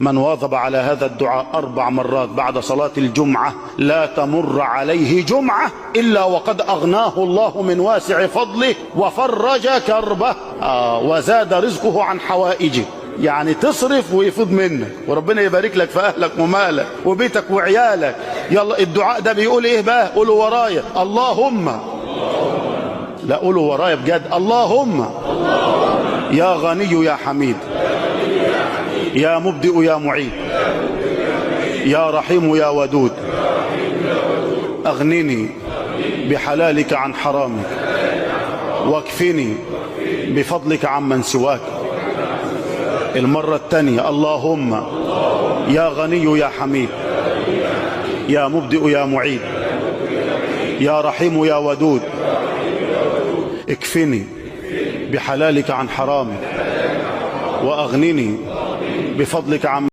من واظب على هذا الدعاء 4 مرات بعد صلاة الجمعة لا تمر عليه جمعة إلا وقد أغناه الله من واسع فضله وفرج كربه وزاد رزقه عن حوائجه. يعني تصرف ويفيض منك وربنا يبارك لك في أهلك ومالك وبيتك وعيالك. يلا الدعاء ده بيقول إيه بقى؟ قولوا ورايا اللهم، لا قولوا ورايا بجد، اللهم يا غني يا حميد يا مبدئ يا معيد يا رحيم يا ودود أغنني بحلالك عن حرامك واكفني بفضلك عمن سواك. المرة الثانية اللهم يا غني يا حميد يا مبدئ يا معيد يا رحيم يا ودود اكفني بحلالك عن حرامك وأغنني بفضلك عن